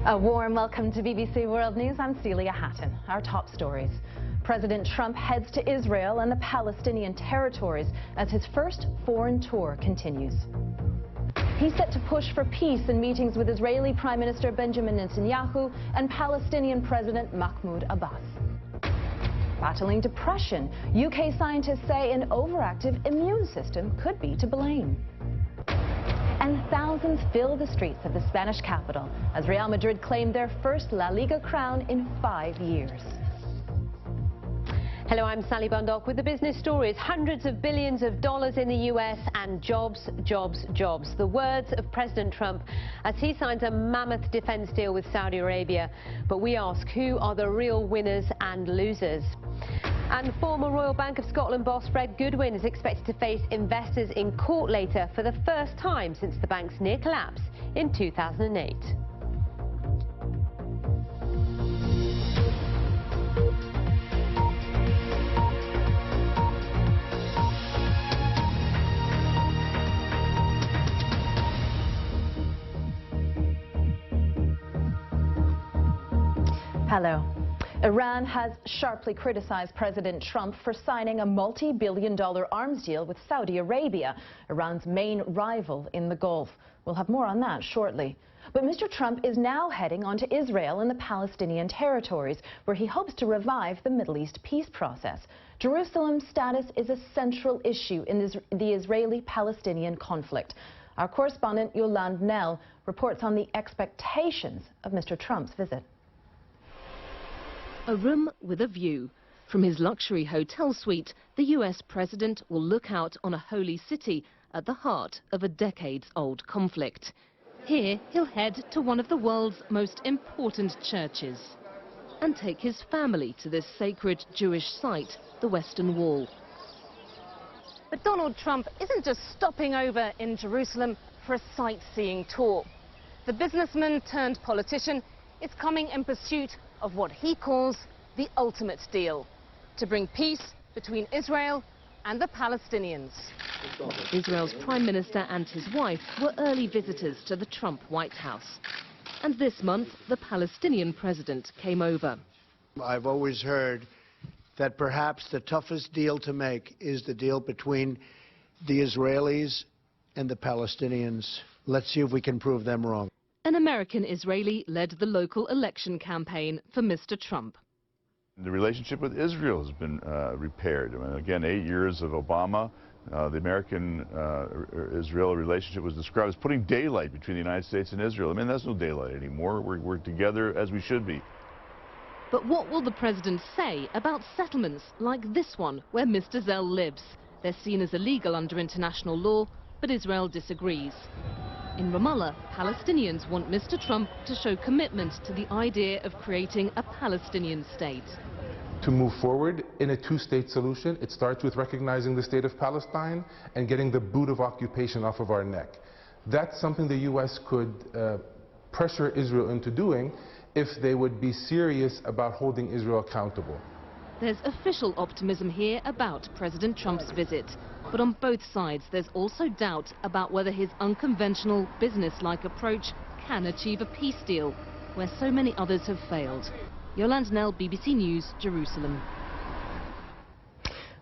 A warm welcome to BBC World News. I'm Celia Hatton. Our top stories. President Trump heads to Israel and the Palestinian territories as his first foreign tour continues. He's set to push for peace in meetings with Israeli Prime Minister Benjamin Netanyahu and Palestinian President Mahmoud Abbas. Battling depression, UK scientists say an overactive immune system could be to blame. And thousands fill the streets of the Spanish capital as Real Madrid claim their first La Liga crown in 5 years. Hello, I'm Sally Bundock with the business stories. Hundreds of billions of dollars in the US and jobs, jobs, jobs. The words of President Trump as he signs a mammoth defense deal with Saudi Arabia. But we ask, who are the real winners and losers? And former Royal Bank of Scotland boss Fred Goodwin is expected to face investors in court later for the first time since the bank's near collapse in 2008. Hello. Iran has sharply criticized President Trump for signing a multi-billion-dollar arms deal with Saudi Arabia, Iran's main rival in the Gulf. We'll have more on that shortly. But Mr. Trump is now heading on to Israel and the Palestinian territories, where he hopes to revive the Middle East peace process. Jerusalem's status is a central issue in the Israeli-Palestinian conflict. Our correspondent Yolande Knell reports on the expectations of Mr. Trump's visit. A room with a view. From his luxury hotel suite, the US president will look out on a holy city at the heart of a decades-old conflict. Here, he'll head to one of the world's most important churches and take his family to this sacred Jewish site, the Western Wall. But Donald Trump isn't just stopping over in Jerusalem for a sightseeing tour. The businessman turned politician is coming in pursuit of what he calls the ultimate deal, to bring peace between Israel and the Palestinians. Israel's Prime Minister and his wife were early visitors to the Trump White House. And this month, the Palestinian president came over. I've always heard that perhaps the toughest deal to make is the deal between the Israelis and the Palestinians. Let's see if we can prove them wrong. An American Israeli led the local election campaign for Mr. Trump. The relationship with Israel has been repaired. I mean, again, 8 years of Obama, the American-Israel relationship was described as putting daylight between the United States and Israel. I mean, there's no daylight anymore. We're together as we should be. But what will the president say about settlements like this one, where Mr. Zell lives? They're seen as illegal under international law, but Israel disagrees. In Ramallah, Palestinians want Mr. Trump to show commitment to the idea of creating a Palestinian state. To move forward in a two-state solution, it starts with recognizing the state of Palestine and getting the boot of occupation off of our neck. That's something the U.S. could pressure Israel into doing if they would be serious about holding Israel accountable. There's official optimism here about President Trump's visit. But on both sides, there's also doubt about whether his unconventional, business-like approach can achieve a peace deal, where so many others have failed. Yolande Knell, BBC News, Jerusalem.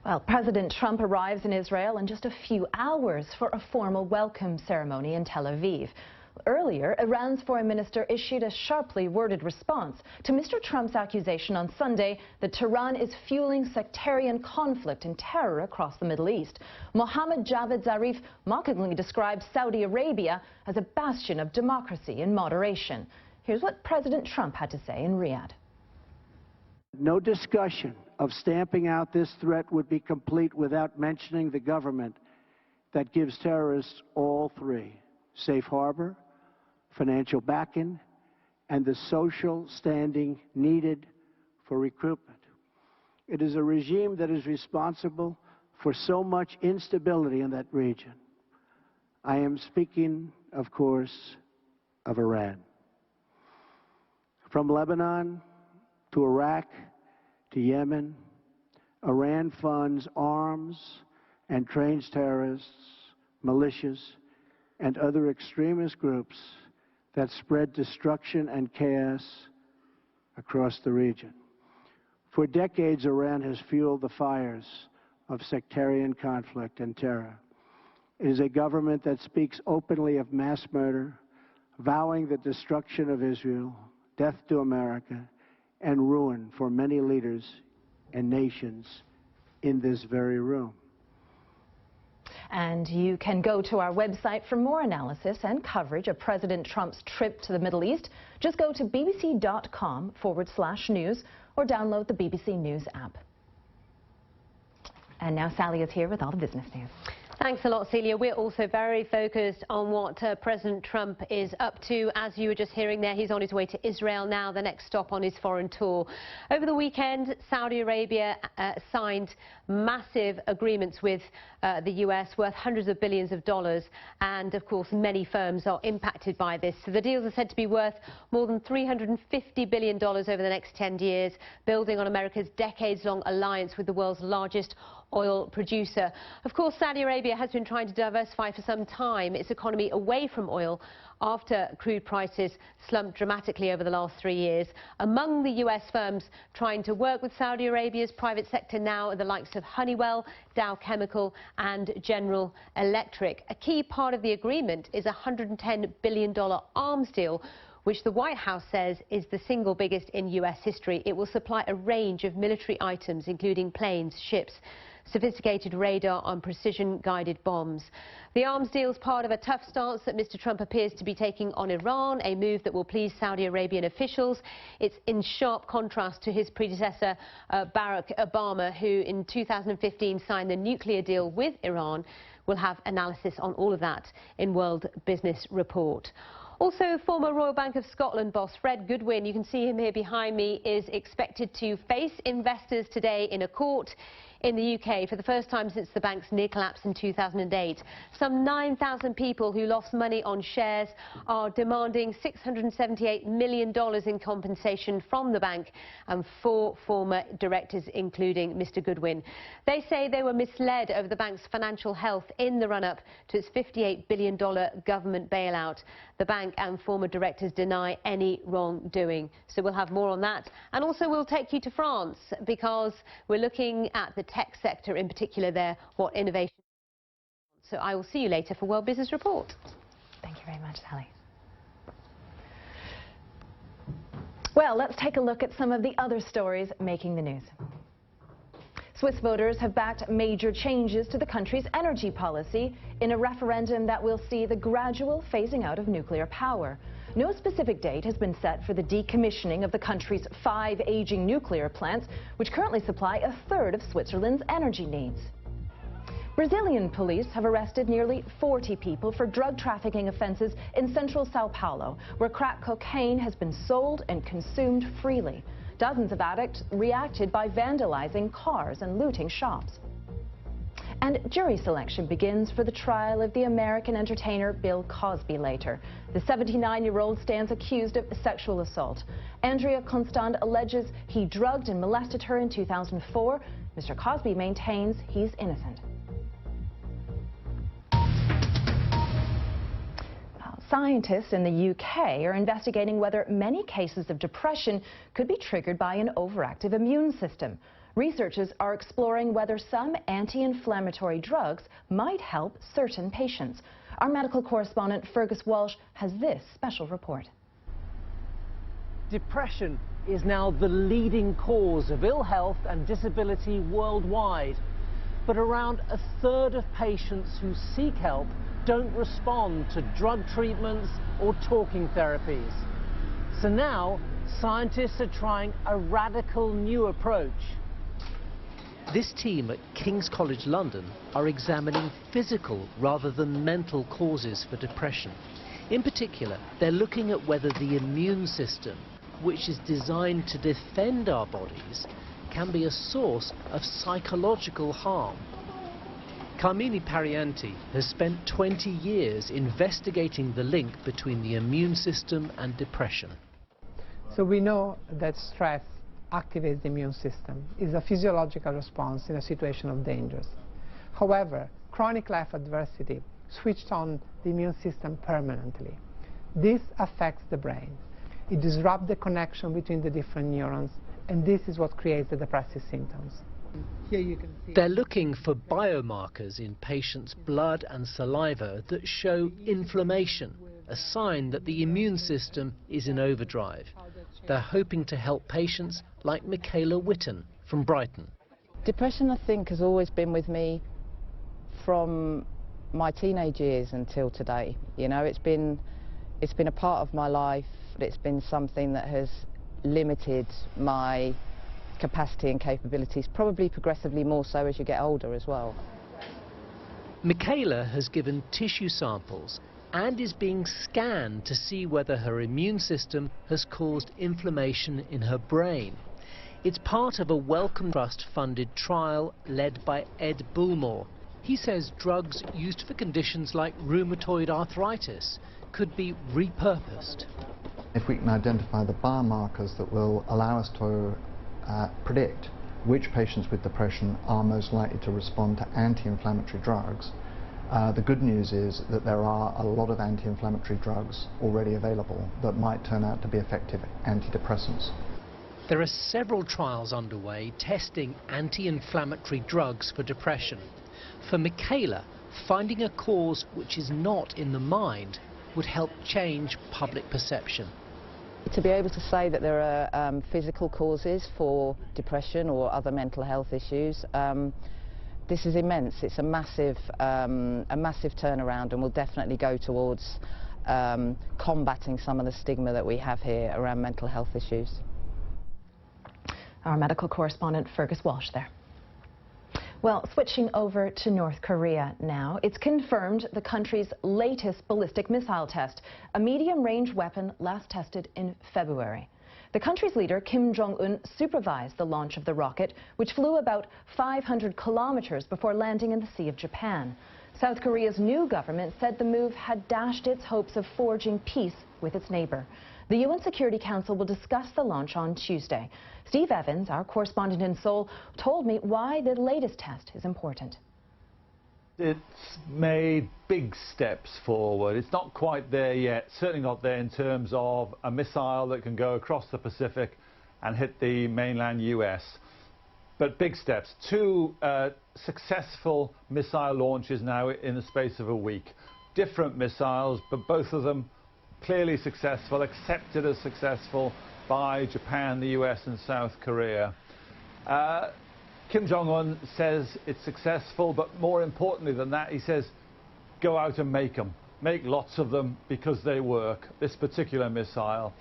Well, President Trump arrives in Israel in just a few hours for a formal welcome ceremony in Tel Aviv. Earlier, Iran's foreign minister issued a sharply worded response to Mr. Trump's accusation on Sunday that Tehran is fueling sectarian conflict and terror across the Middle East. Mohammad Javad Zarif mockingly described Saudi Arabia as a bastion of democracy and moderation. Here's what President Trump had to say in Riyadh. No discussion of stamping out this threat would be complete without mentioning the government that gives terrorists all three: safe harbor, financial backing, and the social standing needed for recruitment. It is a regime that is responsible for so much instability in that region. I am speaking, of course, of Iran. From Lebanon to Iraq to Yemen, Iran funds arms and trains terrorists, militias, and other extremist groups that spread destruction and chaos across the region. For decades, Iran has fueled the fires of sectarian conflict and terror. It is a government that speaks openly of mass murder, vowing the destruction of Israel, death to America, and ruin for many leaders and nations in this very room. And you can go to our website for more analysis and coverage of President Trump's trip to the Middle East. Just go to bbc.com/news or download the BBC News app. And now Sally is here with all the business news. Thanks a lot, Celia. We're also very focused on what President Trump is up to. As you were just hearing there, he's on his way to Israel now, the next stop on his foreign tour. Over the weekend, Saudi Arabia signed massive agreements with the US worth hundreds of billions of dollars. And, of course, many firms are impacted by this. So the deals are said to be worth more than $350 billion over the next 10 years, building on America's decades-long alliance with the world's largest oil producer. Of course, Saudi Arabia has been trying to diversify for some time its economy away from oil after crude prices slumped dramatically over the last 3 years. Among the US firms trying to work with Saudi Arabia's private sector now are the likes of Honeywell, Dow Chemical and General Electric. A key part of the agreement is a $110 billion arms deal, which the White House says is the single biggest in US history. It will supply a range of military items, including planes, ships, sophisticated radar and precision-guided bombs. The arms deal is part of a tough stance that Mr. Trump appears to be taking on Iran, a move that will please Saudi Arabian officials. It's in sharp contrast to his predecessor, Barack Obama, who in 2015 signed the nuclear deal with Iran. We'll have analysis on all of that in World Business Report. Also, former Royal Bank of Scotland boss Fred Goodwin, you can see him here behind me, is expected to face investors today in a court in the UK for the first time since the bank's near collapse in 2008. Some 9,000 people who lost money on shares are demanding $678 million in compensation from the bank and 4 former directors, including Mr. Goodwin. They say they were misled over the bank's financial health in the run-up to its $58 billion government bailout. The bank and former directors deny any wrongdoing. So we'll have more on that. And also we'll take you to France because we're looking at the tech sector in particular there, what innovation. So I will see you later for World Business Report. Thank you very much, Sally. Well, let's take a look at some of the other stories making the news. Swiss voters have backed major changes to the country's energy policy in a referendum that will see the gradual phasing out of nuclear power. No specific date has been set for the decommissioning of the country's 5 aging nuclear plants, which currently supply a third of Switzerland's energy needs. Brazilian police have arrested nearly 40 people for drug trafficking offenses in central Sao Paulo, where crack cocaine has been sold and consumed freely. Dozens of addicts reacted by vandalizing cars and looting shops. And jury selection begins for the trial of the American entertainer Bill Cosby later. The 79-year-old stands accused of sexual assault. Andrea Constand alleges he drugged and molested her in 2004. Mr. Cosby maintains he's innocent. Scientists in the UK are investigating whether many cases of depression could be triggered by an overactive immune system. Researchers are exploring whether some anti-inflammatory drugs might help certain patients. Our medical correspondent Fergus Walsh has this special report. Depression is now the leading cause of ill health and disability worldwide. But around a third of patients who seek help don't respond to drug treatments or talking therapies. So now, scientists are trying a radical new approach. This team at King's College London are examining physical rather than mental causes for depression. In particular, they're looking at whether the immune system, which is designed to defend our bodies, can be a source of psychological harm. Carmini Parianti has spent 20 years investigating the link between the immune system and depression. So we know that stress activates the immune system. It's a physiological response in a situation of danger. However, chronic life adversity switched on the immune system permanently. This affects the brain. It disrupts the connection between the different neurons, and this is what creates the depressive symptoms. Here you can see They're looking for biomarkers in patients' blood and saliva that show inflammation, a sign that the immune system is in overdrive. They're hoping to help patients like Michaela Witten from Brighton. Depression, I think, has always been with me from my teenage years until today. You know, it's been a part of my life. It's been something that has limited my capacity and capabilities, probably progressively more so as you get older as well. Michaela has given tissue samples and is being scanned to see whether her immune system has caused inflammation in her brain. It's part of a Wellcome Trust-funded trial led by Ed Bullmore. He says drugs used for conditions like rheumatoid arthritis could be repurposed. If we can identify the biomarkers that will allow us to predict which patients with depression are most likely to respond to anti-inflammatory drugs, the good news is that there are a lot of anti-inflammatory drugs already available that might turn out to be effective antidepressants. There are several trials underway testing anti-inflammatory drugs for depression. For Michaela, finding a cause which is not in the mind would help change public perception. To be able to say that there are physical causes for depression or other mental health issues, this is immense. It's a massive turnaround, and will definitely go towards combating some of the stigma that we have here around mental health issues. Our medical correspondent Fergus Walsh there. Well, switching over to North Korea now, it's confirmed the country's latest ballistic missile test, a medium-range weapon last tested in February. The country's leader, Kim Jong-un, supervised the launch of the rocket, which flew about 500 kilometers before landing in the Sea of Japan. South Korea's new government said the move had dashed its hopes of forging peace with its neighbor. The UN Security Council will discuss the launch on Tuesday. Steve Evans, our correspondent in Seoul, told me why the latest test is important. It's made big steps forward. It's not quite there yet, certainly not there in terms of a missile that can go across the Pacific and hit the mainland US. But big steps. 2 successful missile launches now in the space of a week. Different missiles, but both of them clearly successful, accepted as successful by Japan, the US and South Korea. Kim Jong-un says it's successful, but more importantly than that, he says go out and make them. Make lots of them because they work, this particular missile.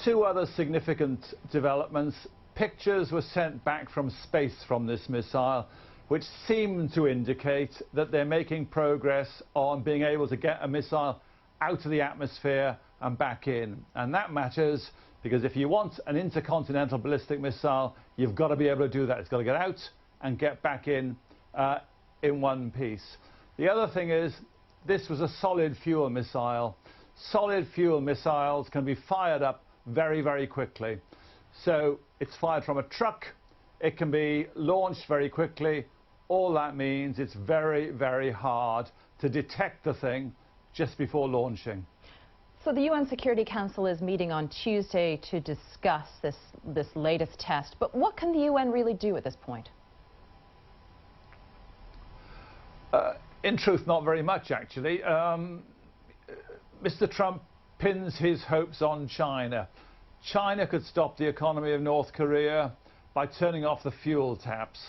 2 other significant developments. Pictures were sent back from space from this missile, which seem to indicate that they're making progress on being able to get a missile out of the atmosphere and back in. And that matters because if you want an intercontinental ballistic missile, you've got to be able to do that. It's got to get out and get back in one piece. The other thing is this was a solid fuel missile. Solid fuel missiles can be fired up very, very quickly. So it's fired from a truck. It can be launched very quickly. All that means it's very, very hard to detect the thing just before launching. So the UN Security Council is meeting on Tuesday to discuss this latest test. But what can the UN really do at this point? In truth, not very much, actually. Mr. Trump pins his hopes on China. China could stop the economy of North Korea by turning off the fuel taps.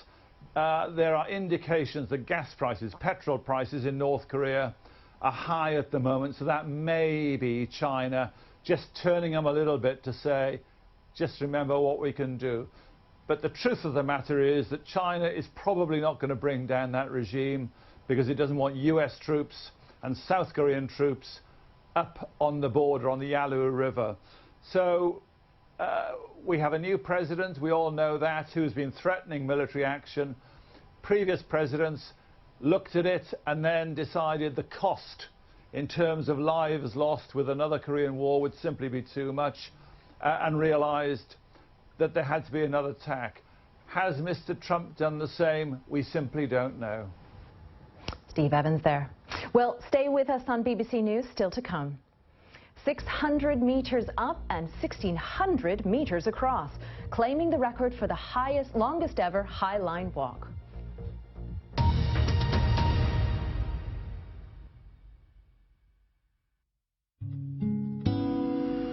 There are indications that gas prices, petrol prices in North Korea are high at the moment, so that may be China just turning them a little bit to say, just remember what we can do. But the truth of the matter is that China is probably not going to bring down that regime because it doesn't want US troops and South Korean troops up on the border on the Yalu River. So we have a new president, we all know that, who's been threatening military action. Previous presidents looked at it and then decided the cost in terms of lives lost with another Korean war would simply be too much and realized that there had to be another tack. Has Mr. Trump done the same? We simply don't know. Steve Evans there. Well, stay with us on BBC News, still to come. 600 meters up and 1,600 meters across, claiming the record for the longest ever High Line walk.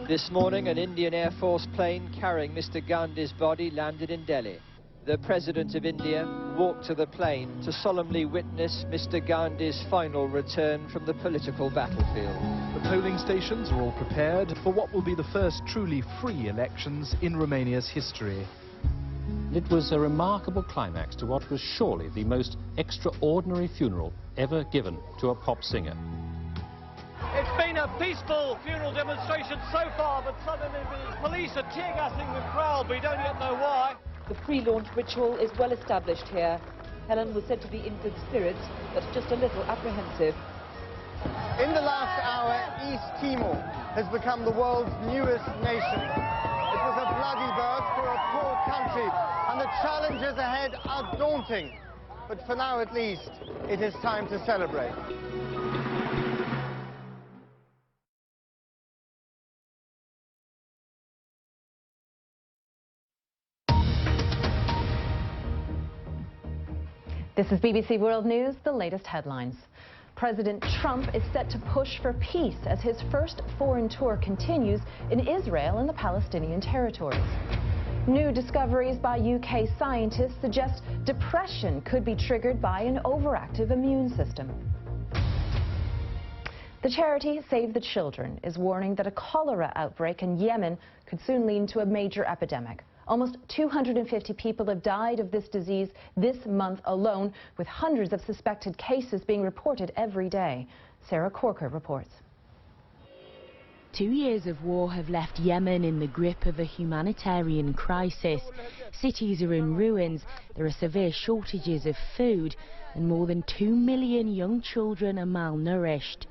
This morning, an Indian Air Force plane carrying Mr. Gandhi's body landed in Delhi. The President of India walked to the plane to solemnly witness Mr. Gandhi's final return from the political battlefield. The polling stations are all prepared for what will be the first truly free elections in Romania's history. It was a remarkable climax to what was surely the most extraordinary funeral ever given to a pop singer. It's been a peaceful funeral demonstration so far, but suddenly the police are tear-gassing the crowd. We don't yet know why. The pre-launch ritual is well established here. Helen was said to be in good spirits, but just a little apprehensive. In the last hour, East Timor has become the world's newest nation. It was a bloody birth for a poor country, and the challenges ahead are daunting. But for now, at least, it is time to celebrate. This is BBC World News, the latest headlines. President Trump is set to push for peace as his first foreign tour continues in Israel and the Palestinian territories. New discoveries by UK scientists suggest depression could be triggered by an overactive immune system. The charity Save the Children is warning that a cholera outbreak in Yemen could soon lead to a major epidemic. Almost 250 people have died of this disease this month alone, with hundreds of suspected cases being reported every day. Sarah Corker reports. 2 years of war have left Yemen in the grip of a humanitarian crisis. Cities are in ruins, there are severe shortages of food, and more than 2 million young children are malnourished.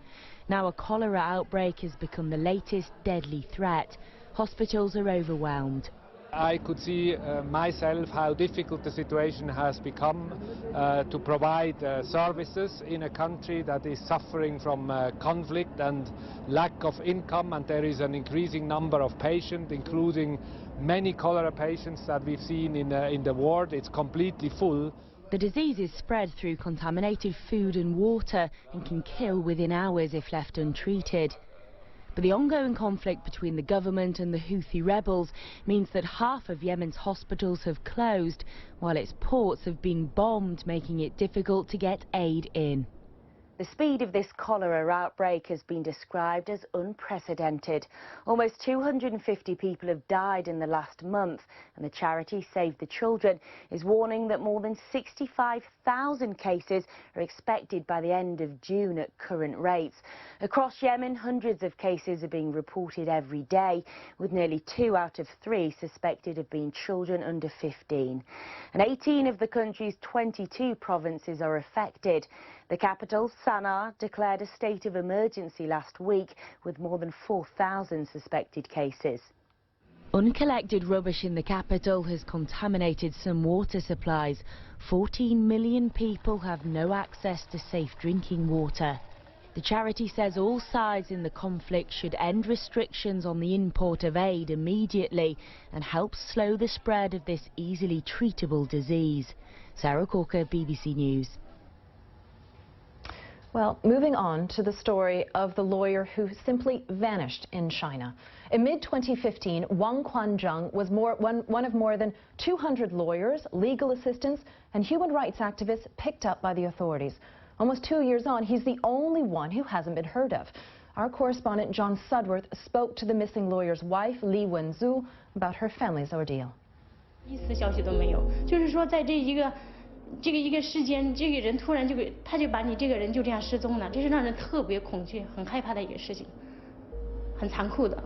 Now a cholera outbreak has become the latest deadly threat. Hospitals are overwhelmed. I could see myself how difficult the situation has become to provide services in a country that is suffering from conflict and lack of income, and there is an increasing number of patients, including many cholera patients that we've seen in the ward. It's completely full. The disease is spread through contaminated food and water and can kill within hours if left untreated. But the ongoing conflict between the government and the Houthi rebels means that half of Yemen's hospitals have closed, while its ports have been bombed, making it difficult to get aid in. The speed of this cholera outbreak has been described as unprecedented. Almost 250 people have died in the last month, and the charity Save the Children is warning that more than 65,000 cases are expected by the end of June at current rates. Across Yemen, hundreds of cases are being reported every day, with nearly 2 out of 3 suspected of being children under 15. And 18 of the country's 22 provinces are affected. The capital, Sana'a, declared a state of emergency last week with more than 4,000 suspected cases. Uncollected rubbish in the capital has contaminated some water supplies. 14 million people have no access to safe drinking water. The charity says all sides in the conflict should end restrictions on the import of aid immediately and help slow the spread of this easily treatable disease. Sarah Corker, BBC News. Well, moving on to the story of the lawyer who simply vanished in China. In mid-2015, Wang Quanzheng was one of more than 200 lawyers, legal assistants, and human rights activists picked up by the authorities. Almost 2 years on, he's the only one who hasn't been heard of. Our correspondent John Sudworth spoke to the missing lawyer's wife, Li Wenzu, about her family's ordeal. 一丝消息都没有，就是说在这一个时间，这个人突然他就把你这个人就这样失踪了，这是让人特别恐惧、很害怕的一个事情，很残酷的。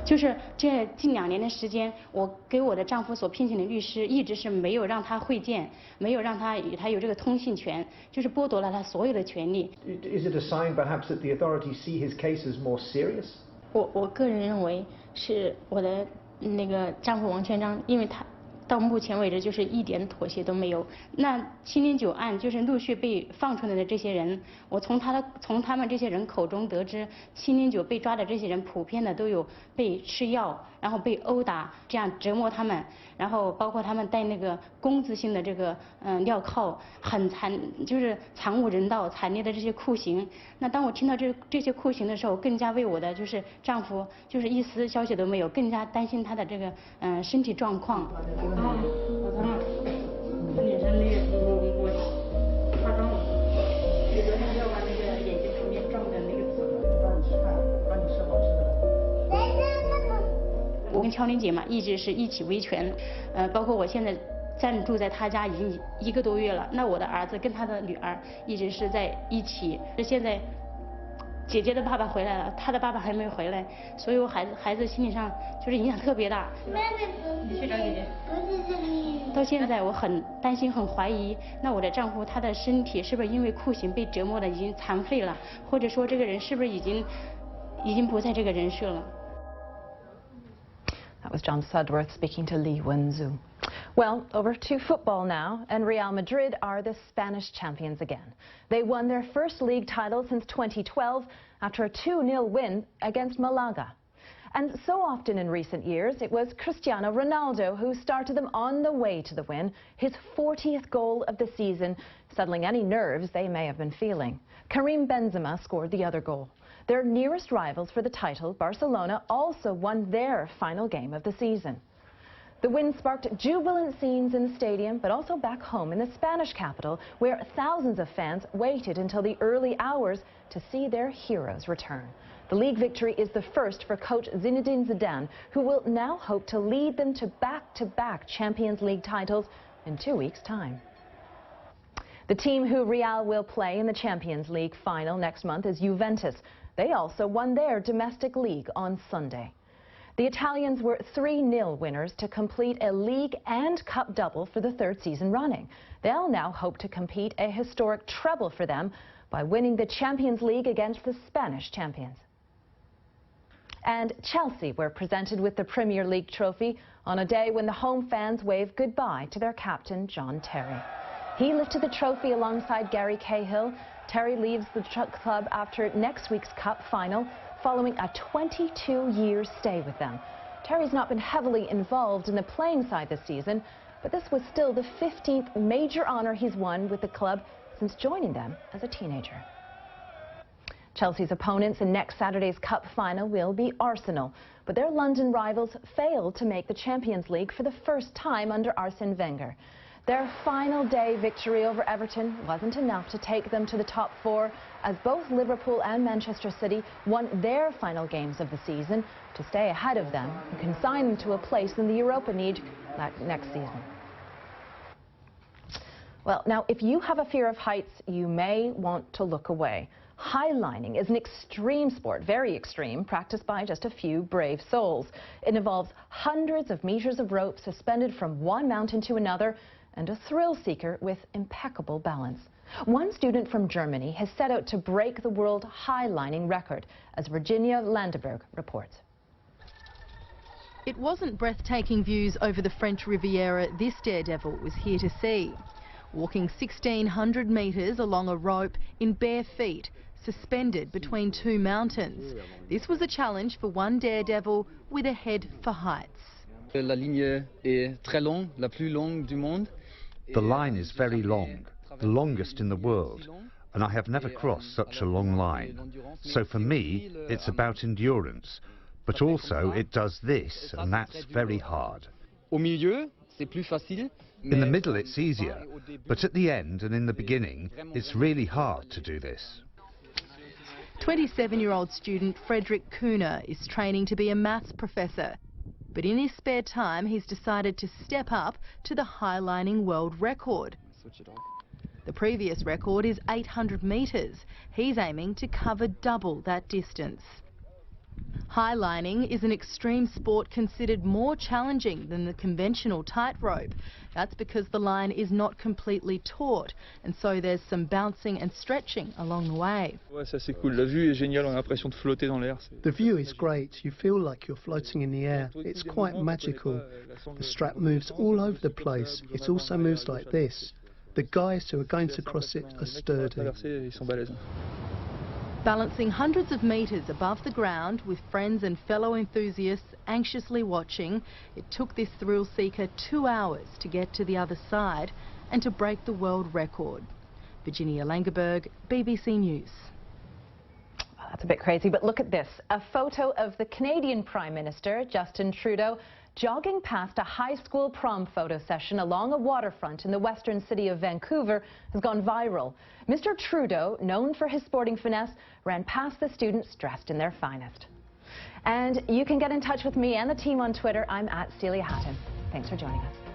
就就是这近2年的时间，我给我的丈夫所聘请的律师一直是没有让他会见，没有让他与他有这个通信权，就是剥夺了他所有的权利。Is it a sign perhaps that the authorities see his case as more serious? 我个人认为是我的那个丈夫王全璋，因为他到目前为止就是一点妥协都没有。那709案就是陆续被放出来的这些人，我从他们这些人口中得知，709被抓的这些人普遍的都有被吃药，然后被殴打，这样折磨他们，然后包括他们戴那个工字性的这个镣铐，很就是惨无人道、惨烈的这些酷刑。那当我听到这些酷刑的时候，更加为我的就是丈夫就是一丝消息都没有，更加担心他的这个身体状况。我跟乔玲姐嘛，一直是一起维权，包括我现在暂住在她家已经1个多月了。那我的儿子跟他的女儿一直是在一起。现在姐姐的爸爸回来了，他的爸爸还没回来，所以我孩子心理上就是影响特别大。你去找姐姐。到现在我很担心，很怀疑，那我的丈夫他的身体是不是因为酷刑被折磨的已经残废了，或者说这个人是不是已经不在这个人世了。That was John Sudworth speaking to Lee Wen-zhu. Well, over to football now, and Real Madrid are the Spanish champions again. They won their first league title since 2012 after a 2-0 win against Malaga. And so often in recent years, it was Cristiano Ronaldo who started them on the way to the win, his 40th goal of the season, settling any nerves they may have been feeling. Karim Benzema scored the other goal. Their nearest rivals for the title, Barcelona, also won their final game of the season. The win sparked jubilant scenes in the stadium, but also back home in the Spanish capital, where thousands of fans waited until the early hours to see their heroes return. The league victory is the first for coach Zinedine Zidane, who will now hope to lead them to back-to-back Champions League titles in 2 weeks' time. The team who Real will play in the Champions League final next month is Juventus. They also won their domestic league on Sunday. The Italians were 3-0 winners to complete a league and cup double for the 3rd season running. They'll now hope to compete a historic treble for them by winning the Champions League against the Spanish champions. And Chelsea were presented with the Premier League trophy on a day when the home fans waved goodbye to their captain, John Terry. He lifted the trophy alongside Gary Cahill. Terry leaves the club after next week's cup final, following a 22-year stay with them. Terry's not been heavily involved in the playing side this season, but this was still the 15th major honour he's won with the club since joining them as a teenager. Chelsea's opponents in next Saturday's cup final will be Arsenal, but their London rivals failed to make the Champions League for the first time under Arsene Wenger. Their final day victory over Everton wasn't enough to take them to the top 4, as both Liverpool and Manchester City won their final games of the season to stay ahead of them and consign them to a place in the Europa League next season. Well, now, if you have a fear of heights, you may want to look away. Highlining is an extreme sport, very extreme, practiced by just a few brave souls. It involves hundreds of meters of rope suspended from one mountain to another, and a thrill seeker with impeccable balance. One student from Germany has set out to break the world highlining record, as Virginia Landeberg reports. It wasn't breathtaking views over the French Riviera this daredevil was here to see. Walking 1,600 metres along a rope in bare feet, suspended between 2 mountains. This was a challenge for one daredevil with a head for heights. La ligne est très longue, la plus longue du monde. The line is very long, the longest in the world, and I have never crossed such a long line. So for me, it's about endurance, but also it does this, and that's very hard. Au milieu, c'est plus facile. In the middle it's easier, but at the end and in the beginning, it's really hard to do this. 27-year-old student Frederick Kuhner is training to be a maths professor. But in his spare time, he's decided to step up to the highlining world record. The previous record is 800 metres. He's aiming to cover double that distance. Highlining is an extreme sport considered more challenging than the conventional tightrope. That's because the line is not completely taut, and so there's some bouncing and stretching along the way. The view is great. You feel like you're floating in the air. It's quite magical. The strap moves all over the place. It also moves like this. The guys who are going to cross it are sturdy. Balancing hundreds of metres above the ground with friends and fellow enthusiasts anxiously watching, it took this thrill seeker 2 hours to get to the other side and to break the world record. Virginia Langerberg, BBC News. Well, that's a bit crazy, but look at this. A photo of the Canadian Prime Minister, Justin Trudeau, jogging past a high school prom photo session along a waterfront in the western city of Vancouver has gone viral. Mr. Trudeau, known for his sporting finesse, ran past the students dressed in their finest. And you can get in touch with me and the team on Twitter. I'm at Celia Hatton. Thanks for joining us.